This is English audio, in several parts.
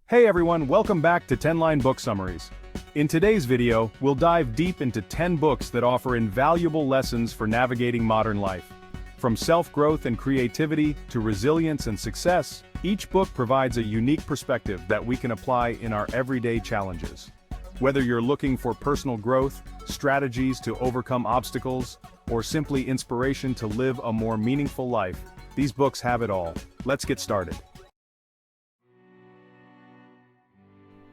Hey everyone, welcome back to 10-Line Book Summaries. In today's video, we'll dive deep into 10 books that offer invaluable lessons for navigating modern life. From self-growth and creativity to resilience and success, each book provides a unique perspective that we can apply in our everyday challenges. Whether you're looking for personal growth, strategies to overcome obstacles, or simply inspiration to live a more meaningful life, these books have it all. Let's get started.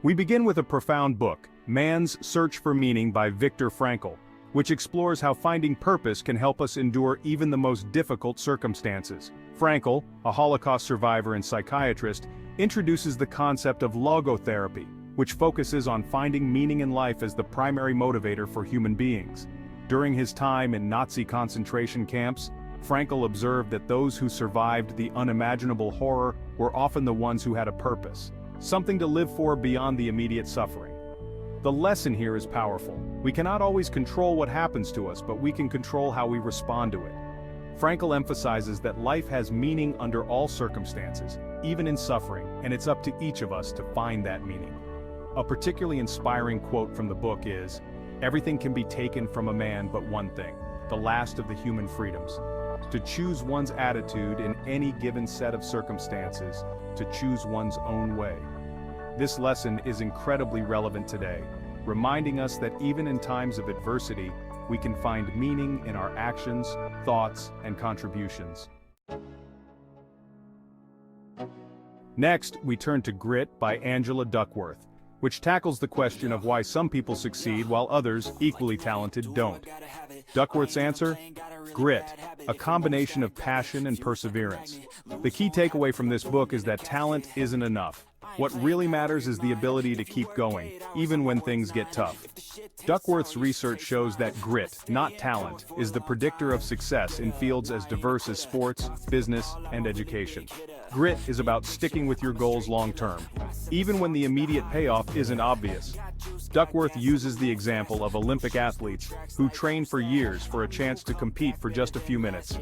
We begin with a profound book, Man's Search for Meaning by Viktor Frankl, which explores how finding purpose can help us endure even the most difficult circumstances. Frankl, a Holocaust survivor and psychiatrist, introduces the concept of logotherapy, which focuses on finding meaning in life as the primary motivator for human beings. During his time in Nazi concentration camps, Frankl observed that those who survived the unimaginable horror were often the ones who had a purpose. Something to live for beyond the immediate suffering. The lesson here is powerful. We cannot always control what happens to us, but we can control how we respond to it. Frankl emphasizes that life has meaning under all circumstances, even in suffering, and it's up to each of us to find that meaning. A particularly inspiring quote from the book is, "Everything can be taken from a man but one thing, the last of the human freedoms. To choose one's attitude in any given set of circumstances, to choose one's own way." This lesson is incredibly relevant today, reminding us that even in times of adversity, we can find meaning in our actions, thoughts, and contributions. Next, we turn to Grit by Angela Duckworth, which tackles the question of why some people succeed while others, equally talented, don't. Duckworth's answer? Grit, a combination of passion and perseverance. The key takeaway from this book is that talent isn't enough. What really matters is the ability to keep going, even when things get tough. Duckworth's research shows that grit, not talent, is the predictor of success in fields as diverse as sports, business, and education. Grit is about sticking with your goals long-term, even when the immediate payoff isn't obvious. Duckworth uses the example of Olympic athletes who train for years for a chance to compete for just a few minutes.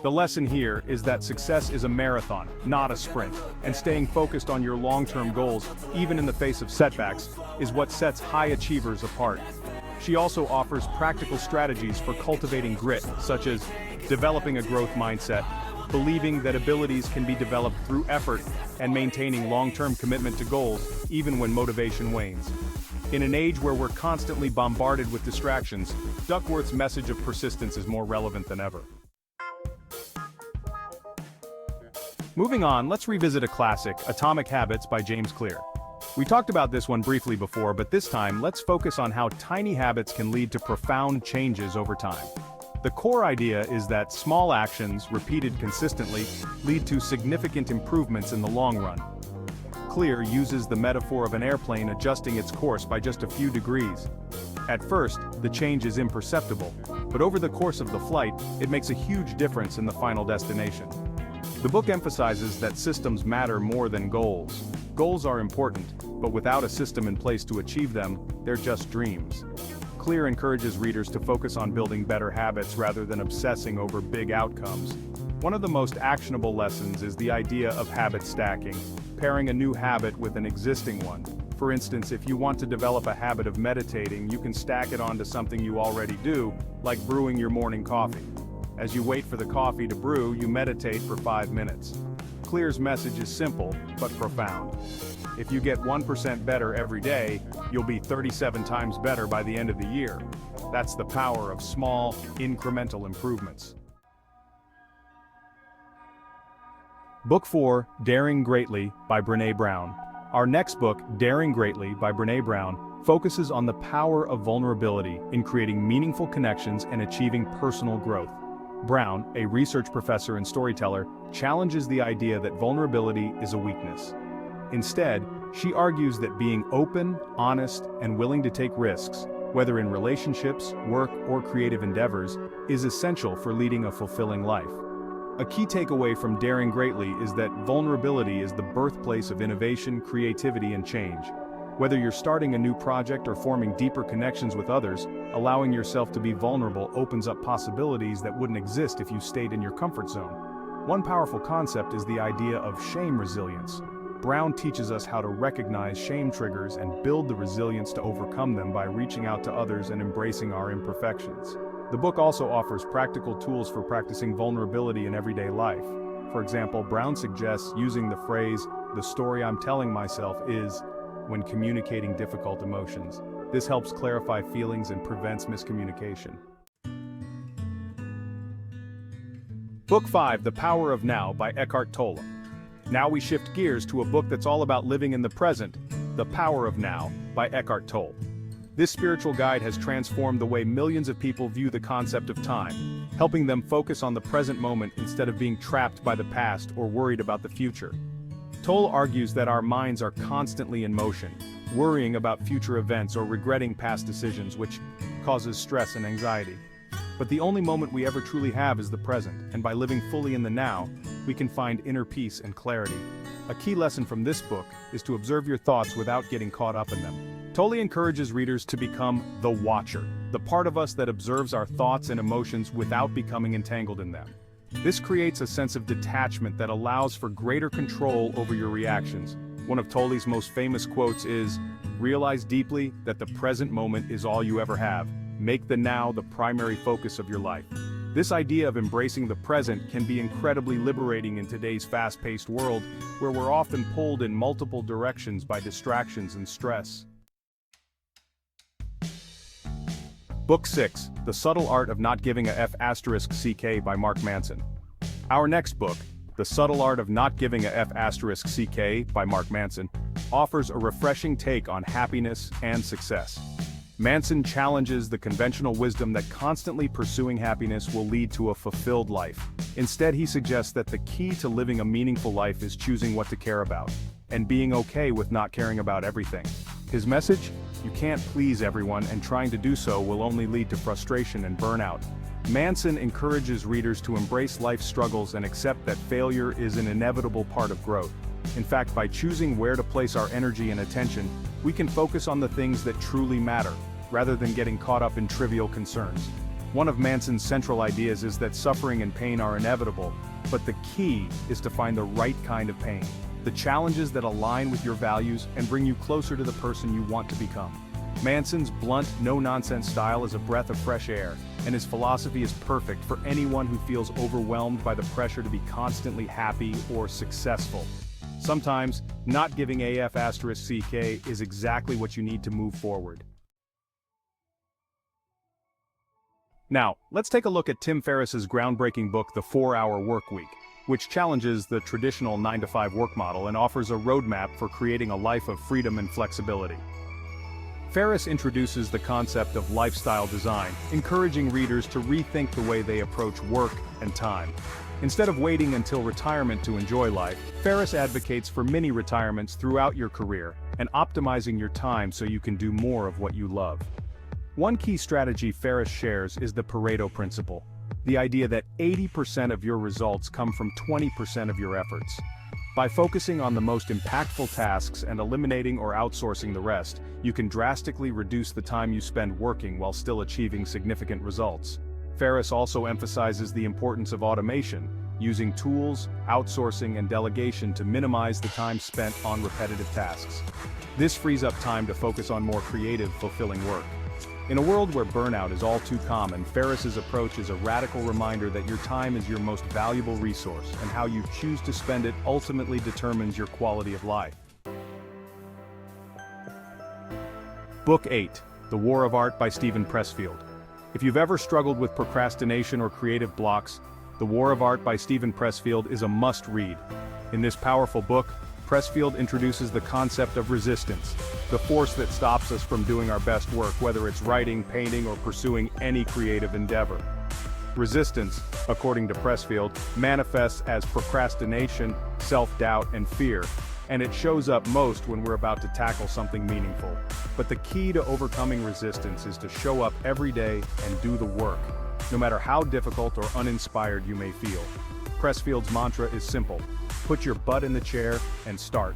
The lesson here is that success is a marathon, not a sprint, and staying focused on your long-term goals, even in the face of setbacks, is what sets high achievers apart. She also offers practical strategies for cultivating grit, such as developing a growth mindset, believing that abilities can be developed through effort, and maintaining long-term commitment to goals, even when motivation wanes. In an age where we're constantly bombarded with distractions, Duckworth's message of persistence is more relevant than ever. Moving on, let's revisit a classic, Atomic Habits by James Clear. We talked about this one briefly before, but this time let's focus on how tiny habits can lead to profound changes over time. The core idea is that small actions, repeated consistently, lead to significant improvements in the long run. Clear uses the metaphor of an airplane adjusting its course by just a few degrees. At first, the change is imperceptible, but over the course of the flight, it makes a huge difference in the final destination. The book emphasizes that systems matter more than goals. Goals are important, but without a system in place to achieve them, they're just dreams. Clear encourages readers to focus on building better habits rather than obsessing over big outcomes. One of the most actionable lessons is the idea of habit stacking, pairing a new habit with an existing one. For instance, if you want to develop a habit of meditating, you can stack it onto something you already do, like brewing your morning coffee. As you wait for the coffee to brew, you meditate for 5 minutes. Clear's message is simple, but profound. If you get 1% better every day, you'll be 37 times better by the end of the year. That's the power of small, incremental improvements. Book 4, Daring Greatly by Brené Brown. Our next book, Daring Greatly by Brené Brown, focuses on the power of vulnerability in creating meaningful connections and achieving personal growth. Brown, a research professor and storyteller, challenges the idea that vulnerability is a weakness. Instead, she argues that being open, honest, and willing to take risks, whether in relationships, work, or creative endeavors, is essential for leading a fulfilling life. A key takeaway from Daring Greatly is that vulnerability is the birthplace of innovation, creativity, and change. Whether you're starting a new project or forming deeper connections with others, allowing yourself to be vulnerable opens up possibilities that wouldn't exist if you stayed in your comfort zone. One powerful concept is the idea of shame resilience. Brown teaches us how to recognize shame triggers and build the resilience to overcome them by reaching out to others and embracing our imperfections. The book also offers practical tools for practicing vulnerability in everyday life. For example, Brown suggests using the phrase, "the story I'm telling myself is," when communicating difficult emotions. This helps clarify feelings and prevents miscommunication. Book 5, The Power of Now by Eckhart Tolle. Now we shift gears to a book that's all about living in the present, The Power of Now by Eckhart Tolle. This spiritual guide has transformed the way millions of people view the concept of time, helping them focus on the present moment instead of being trapped by the past or worried about the future. Tolle argues that our minds are constantly in motion, worrying about future events or regretting past decisions, which causes stress and anxiety. But the only moment we ever truly have is the present, and by living fully in the now, we can find inner peace and clarity. A key lesson from this book is to observe your thoughts without getting caught up in them. Tolle encourages readers to become the watcher, the part of us that observes our thoughts and emotions without becoming entangled in them. This creates a sense of detachment that allows for greater control over your reactions. One of Tolle's most famous quotes is, "Realize deeply that the present moment is all you ever have. Make the now the primary focus of your life." This idea of embracing the present can be incredibly liberating in today's fast-paced world, where we're often pulled in multiple directions by distractions and stress. Book 6, The Subtle Art of Not Giving a F*** by Mark Manson. Our next book, The Subtle Art of Not Giving a F*** by Mark Manson, offers a refreshing take on happiness and success. Manson challenges the conventional wisdom that constantly pursuing happiness will lead to a fulfilled life. Instead, he suggests that the key to living a meaningful life is choosing what to care about, and being okay with not caring about everything. His message? You can't please everyone, and trying to do so will only lead to frustration and burnout. Manson encourages readers to embrace life's struggles and accept that failure is an inevitable part of growth. In fact, by choosing where to place our energy and attention, we can focus on the things that truly matter, rather than getting caught up in trivial concerns. One of Manson's central ideas is that suffering and pain are inevitable, but the key is to find the right kind of pain. The challenges that align with your values and bring you closer to the person you want to become. Manson's blunt, no-nonsense style is a breath of fresh air, and his philosophy is perfect for anyone who feels overwhelmed by the pressure to be constantly happy or successful. Sometimes, not giving a F*** is exactly what you need to move forward. Now, let's take a look at Tim Ferriss's groundbreaking book, The 4-Hour Workweek, which challenges the traditional 9-to-5 work model and offers a roadmap for creating a life of freedom and flexibility. Ferriss introduces the concept of lifestyle design, encouraging readers to rethink the way they approach work and time. Instead of waiting until retirement to enjoy life, Ferriss advocates for mini retirements throughout your career and optimizing your time so you can do more of what you love. One key strategy Ferriss shares is the Pareto principle, the idea that 80% of your results come from 20% of your efforts. By focusing on the most impactful tasks and eliminating or outsourcing the rest, you can drastically reduce the time you spend working while still achieving significant results. Ferriss also emphasizes the importance of automation, using tools, outsourcing, and delegation to minimize the time spent on repetitive tasks. This frees up time to focus on more creative, fulfilling work. In a world where burnout is all too common, Ferriss's approach is a radical reminder that your time is your most valuable resource, and how you choose to spend it ultimately determines your quality of life. Book 8, The War of Art by Pressfield. If you've ever struggled with procrastination or creative blocks, The War of Art by Pressfield is a must-read. In this powerful book, Pressfield introduces the concept of resistance, the force that stops us from doing our best work, whether it's writing, painting, or pursuing any creative endeavor. Resistance, according to Pressfield, manifests as procrastination, self-doubt, and fear, and it shows up most when we're about to tackle something meaningful. But the key to overcoming resistance is to show up every day and do the work, no matter how difficult or uninspired you may feel. Pressfield's mantra is simple: put your butt in the chair and start.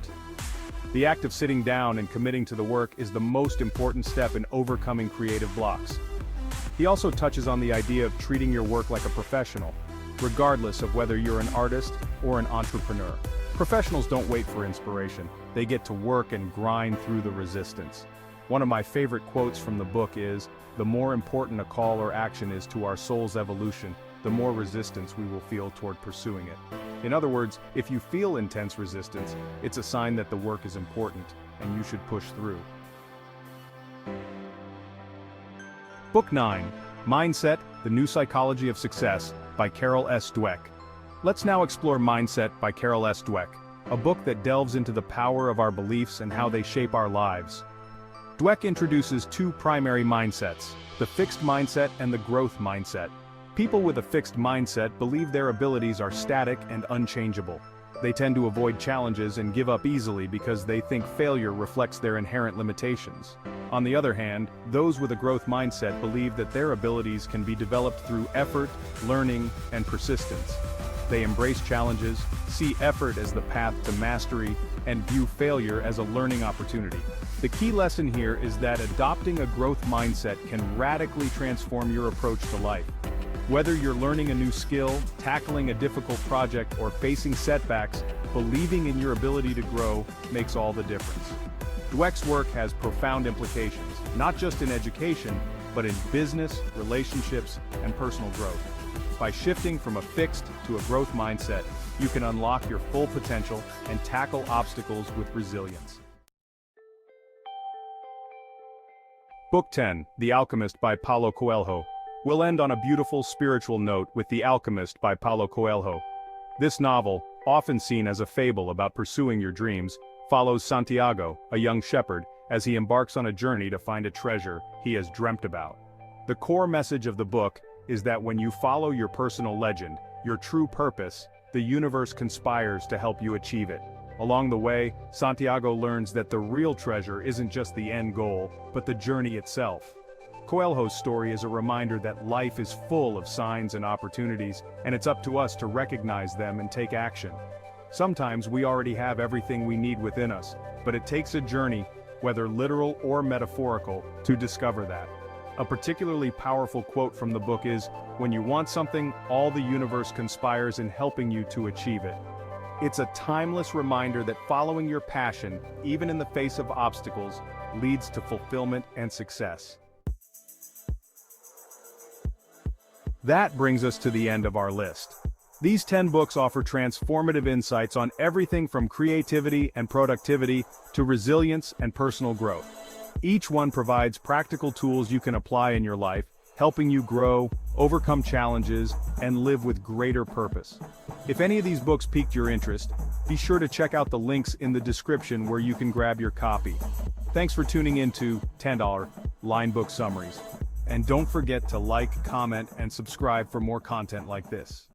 The act of sitting down and committing to the work is the most important step in overcoming creative blocks. He also touches on the idea of treating your work like a professional, regardless of whether you're an artist or an entrepreneur. Professionals don't wait for inspiration, they get to work and grind through the resistance. One of my favorite quotes from the book is, "The more important a call or action is to our soul's evolution, the more resistance we will feel toward pursuing it." In other words, if you feel intense resistance, it's a sign that the work is important, and you should push through. Book 9, Mindset, The New Psychology of Success, by Carol S. Dweck. Let's now explore Mindset by Carol S. Dweck, a book that delves into the power of our beliefs and how they shape our lives. Dweck introduces two primary mindsets, the fixed mindset and the growth mindset. People with a fixed mindset believe their abilities are static and unchangeable. They tend to avoid challenges and give up easily because they think failure reflects their inherent limitations. On the other hand, those with a growth mindset believe that their abilities can be developed through effort, learning, and persistence. They embrace challenges, see effort as the path to mastery, and view failure as a learning opportunity. The key lesson here is that adopting a growth mindset can radically transform your approach to life. Whether you're learning a new skill, tackling a difficult project, or facing setbacks, believing in your ability to grow makes all the difference. Dweck's work has profound implications, not just in education, but in business, relationships, and personal growth. By shifting from a fixed to a growth mindset, you can unlock your full potential and tackle obstacles with resilience. Book 10, The Alchemist by Paulo Coelho. We'll end on a beautiful spiritual note with The Alchemist by Paulo Coelho. This novel, often seen as a fable about pursuing your dreams, follows Santiago, a young shepherd, as he embarks on a journey to find a treasure he has dreamt about. The core message of the book is that when you follow your personal legend, your true purpose, the universe conspires to help you achieve it. Along the way, Santiago learns that the real treasure isn't just the end goal, but the journey itself. Coelho's story is a reminder that life is full of signs and opportunities, and it's up to us to recognize them and take action. Sometimes we already have everything we need within us, but it takes a journey, whether literal or metaphorical, to discover that. A particularly powerful quote from the book is, "When you want something, all the universe conspires in helping you to achieve it." It's a timeless reminder that following your passion, even in the face of obstacles, leads to fulfillment and success. That brings us to the end of our list. These 10 books offer transformative insights on everything from creativity and productivity to resilience and personal growth. Each one provides practical tools you can apply in your life, helping you grow, overcome challenges, and live with greater purpose. If any of these books piqued your interest, be sure to check out the links in the description where you can grab your copy. Thanks for tuning in to $10 Line Book Summaries. And don't forget to like, comment, and subscribe for more content like this.